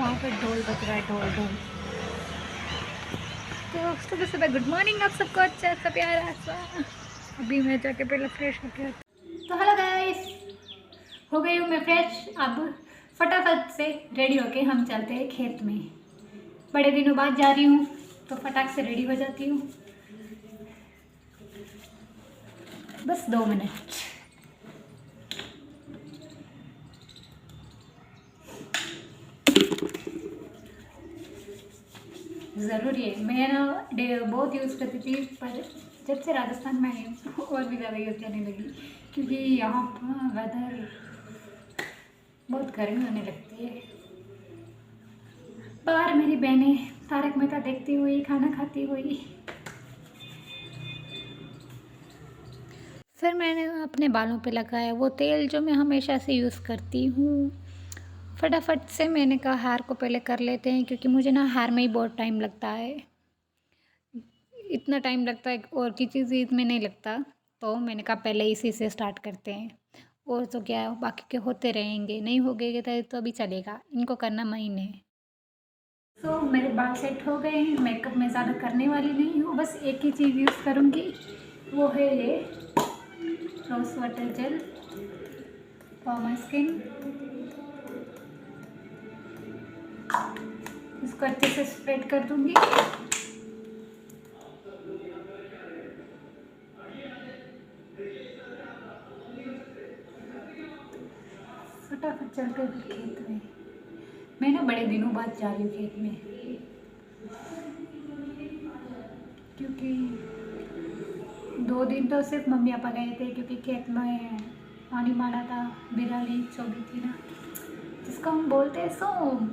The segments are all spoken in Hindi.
वहाँ पर ढोल बज रहा है, ढोल ढोल। तो सुबह सुबह गुड मॉर्निंग आप सबको, अच्छा सा प्यारा सा। अभी मैं जाके पहले फ्रेश होके तो हेलो गाइस, हो गई हूँ मैं फ्रेश। अब फटाफट से रेडी होके हम चलते हैं खेत में। बड़े दिनों बाद जा रही हूँ तो फटाक से रेडी हो जाती हूँ। बस 2 मिनट। ज़रूरी है। मैं ना बहुत यूज़ करती थी, पर जब से राजस्थान में आई हूँ और भी ज़्यादा यूज़ करने लगी, क्योंकि यहाँ पर वेदर बहुत गर्मी होने लगती है। बाहर मेरी बहनें तारक मेहता देखती हुई, खाना खाती हुई। फिर मैंने अपने बालों पे लगाया वो तेल जो मैं हमेशा से यूज़ करती हूँ। फटाफट से मैंने कहा हेयर को पहले कर लेते हैं, क्योंकि मुझे ना हेयर में ही बहुत टाइम लगता है। इतना टाइम लगता है और किसी चीज़ में नहीं लगता, तो मैंने कहा पहले इसी से स्टार्ट करते हैं। और तो क्या है, बाकी के होते रहेंगे, नहीं हो गए तो अभी चलेगा, इनको करना महीने। तो मेरे बाल सेट हो गए हैं। मेकअप मैं ज़्यादा करने वाली नहीं हूँ, बस एक ही चीज़ यूज़ करूँगी, वो है ये rose water gel for my skin. इसको अच्छे से स्प्रेड कर दूँगी। फटाफट चलते हैं खेत में। मैं ना बड़े दिनों बाद जा रही हूँ खेत में, क्योंकि 2 दिन तो सिर्फ मम्मी पापा गए थे, क्योंकि खेत में पानी मारा था, बिराली सो गई थी ना, जिसको हम बोलते हैं सोम।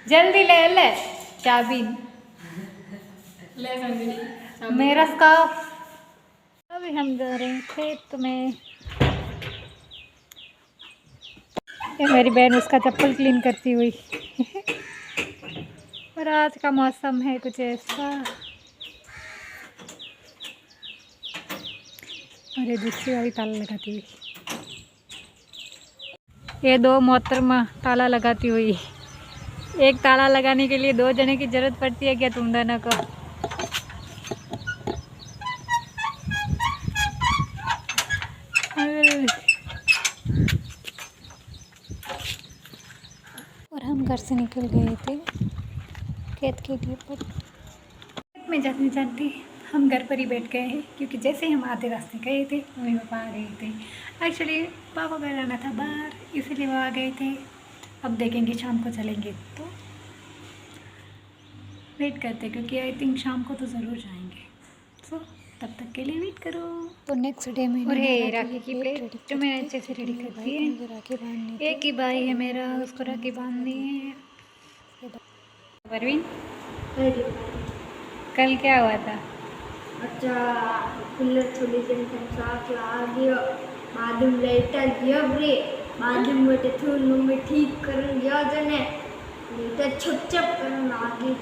जल्दी ले ले चाबी मेरा स्कार्फ। अभी हम जा रहे हैं खेत में। ये मेरी बहन उसका चप्पल क्लीन करती हुई। और आज का मौसम है कुछ ऐसा। अरे दूसरी वाली ताला लगाती हुई, ये 2 मोहतरमा ताला लगाती हुई। एक ताला लगाने के लिए 2 जने की जरूरत पड़ती है क्या तुम दोनों को? और हम घर से निकल गए थे खेत के लिए, पर खेत में जाते जाते हम घर पर ही बैठ गए हैं, क्योंकि जैसे हम आधे रास्ते गए थे मम्मी पापा आ गए थे। एक्चुअली पापा का जाना था बाहर, इसीलिए वो आ गए थे। अब देखेंगे शाम को चलेंगे तो वेट करते, क्योंकि आई थिंक शाम को तो ज़रूर जाएंगे। सो तब तक के लिए वेट करो। तो नेक्स्ट डे में राखी की प्लेट जो मैंने अच्छे से रेडी कर दी है। राखी बांधनी, एक ही भाई है मेरा, उसको राखी बांधनी है। परवीन कल क्या हुआ था? अच्छा कुल्लर थोड़ी देर तक साथ आ गया, मालूम लेटर दिया ब्रे, मालूम बेटे थोड़ी मम्मी ठीक कर दिया जने लेटर छप छप करना आगे।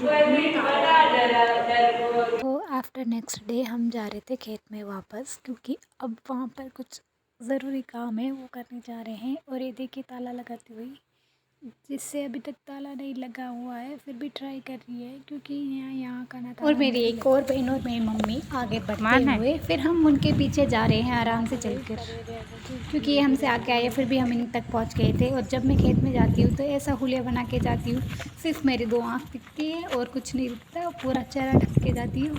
तो आफ्टर नेक्स्ट डे हम जा रहे थे खेत में वापस, क्योंकि अब वहाँ पर कुछ ज़रूरी काम है, वो करने जा रहे हैं। और ये देखिए ताला लगाती हुई, जिससे अभी तक ताला नहीं लगा हुआ है, फिर भी ट्राई कर रही है, क्योंकि यहाँ का ना। और मेरी एक और बहन और मेरी मम्मी आगे बढ़ते हुए, फिर हम उनके पीछे जा रहे हैं आराम से चलकर, क्योंकि ये हमसे आगे आए, फिर भी हम इन तक पहुँच गए थे। और जब मैं खेत में जाती हूँ तो ऐसा हुलिया बना के जाती हूँ, सिर्फ मेरी 2 आँख दिखती है और कुछ नहीं दिखता, पूरा चेहरा ढक के जाती हूँ,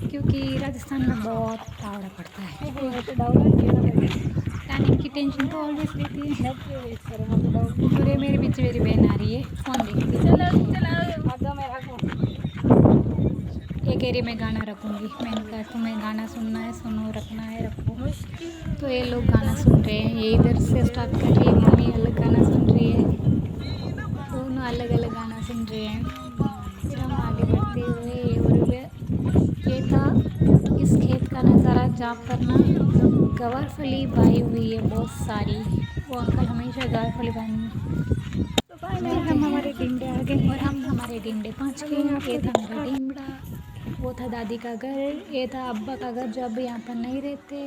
क्योंकि राजस्थान में बहुत तावड़ा पड़ता है। टाइमिंग की टेंशन तो ऑलवेज रहती है। पूरे मेरे पीछे मेरी बहन आ रही है, फोन देखती है। ये कह रही मैं गाना रखूँगी, मैंने कहा तुम्हें गाना सुनना है सुनो, रखना है रखो। तो ये लोग गाना सुन रहे हैं, ये इधर से स्टार्ट कर रही है, मम्मी अलग गाना सुन रही है, दोनों अलग अलग गाना सुन रहे हैं। फिर हम आगे बढ़ते हुए, और ये था इस खेत का नज़ारा, जहाँ पर ना गवारफली बाई हुई है बहुत सारी। वो अंकल हमेशा गवारफली बाई। तो फाइनली हम हमारे डिंडे आ गए, और हम हमारे डिंडे पहुँच गए। ये था मेरा डिंडा। वो था दादी का घर, ये था अब्बा का घर जो अब यहाँ पर नहीं रहते।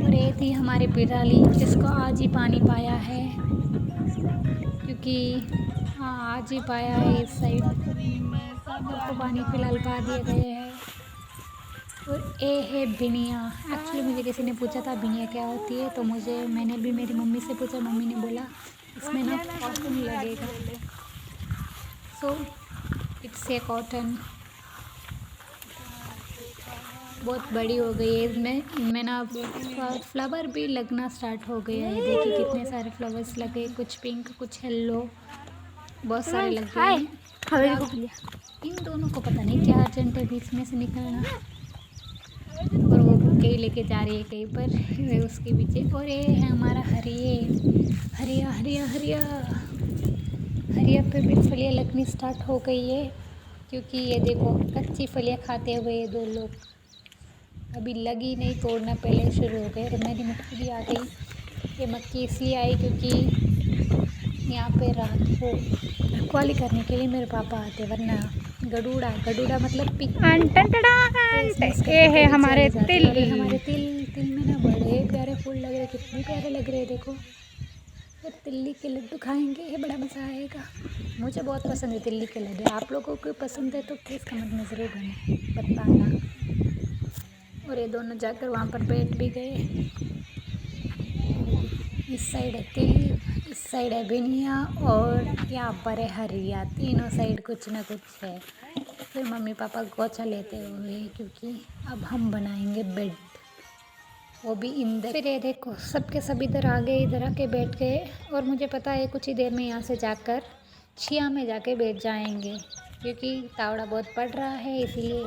और ये थी हमारी बिराली जिसको आज ही पानी पाया है, क्योंकि हाँ आज ही पाया है। इस साइड सागर को पानी फिलहाल पा दिए गए हैं। और ये है बिनिया। एक्चुअली मुझे किसी ने पूछा था बिनिया क्या होती है, तो मैंने भी मेरी मम्मी से पूछा। मम्मी ने बोला इसमें ना कॉटन लगेगा, सो इट्स ए कॉटन। बहुत बड़ी हो गई है। इनमें ना फ्लावर भी लगना स्टार्ट हो गया है। देखिए कितने सारे फ्लावर्स लगे, कुछ पिंक कुछ येलो, बहुत सारे लग गए हैं। इन दोनों को पता नहीं क्या अर्जेंट है बीच में से निकलना। और वो बुके लेके जा रही है कहीं पर, वे उसके पीछे। और ये है हमारा हरिया हरिया हरिया हरिया पे भी फलियाँ लगनी स्टार्ट हो गई है, क्योंकि ये देखो कच्ची फलियाँ खाते हुए ये दो लोग अभी लगी नहीं, तोड़ना पहले शुरू हो गए। और मेरी मटकी भी आ गई। ये मटकी इसलिए आई क्योंकि यहाँ पे रात को रखवाली करने के लिए मेरे पापा आते, वरना गडूड़ा मतलब पिक ये है हमारे तिल। हमारे तिल में ना बड़े प्यारे फूल लग रहे, कितने प्यारे लग रहे हैं देखो। फिर तिल्ली के लड्डू खाएंगे, ये बड़ा मज़ा आएगा। मुझे बहुत पसंद है तिल्ली के लड्डू। आप लोगों को पसंद है तो प्लीज़ कमेंट में ज़रूर बताना। और ये दोनों जाकर वहाँ पर बैठ भी गए। इस साइड है तिल, इस साइड है बिनिया, और यहाँ पर है हरिया। तीनों साइड कुछ ना कुछ है। फिर मम्मी पापा गोचा लेते हुए, क्योंकि अब हम बनाएंगे बेड, वो भी इंदर। फिर ये देखो सबके सब इधर आ गए, इधर आके बैठ गए। और मुझे पता है कुछ ही देर में यहाँ से जाकर छिया में जाके बैठ जाएंगे, क्योंकि तावड़ा बहुत पड़ रहा है इसीलिए।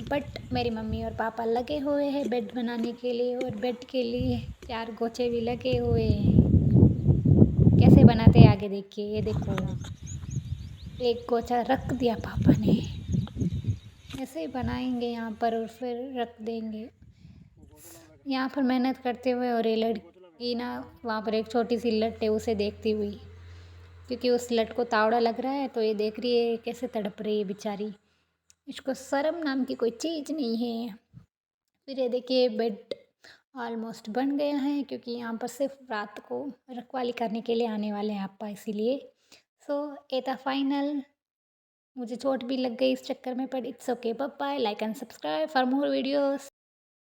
बट मेरी मम्मी और पापा लगे हुए हैं बेड बनाने के लिए, और बेड के लिए 4 गोचे भी लगे हुए हैं। कैसे बनाते हैं आगे देखिए। ये देखो एक गोचा रख दिया पापा ने, ऐसे ही बनाएंगे यहाँ पर और फिर रख देंगे। यहाँ पर मेहनत करते हुए, और ये लड़की ना वहाँ पर एक छोटी सी लट है उसे देखती हुई, क्योंकि उस लट को तावड़ा लग रहा है, तो ये देख रही है कैसे तड़प रही है बेचारी। इसको शर्म नाम की कोई चीज़ नहीं है। फिर ये देखिए बेड ऑलमोस्ट बन गया है, क्योंकि यहाँ पर सिर्फ रात को रखवाली करने के लिए आने वाले हैं आपा, इसीलिए। सो ये था फाइनल। मुझे चोट भी लग गई इस चक्कर में, पर it's okay. Bye bye, like and subscribe for more videos.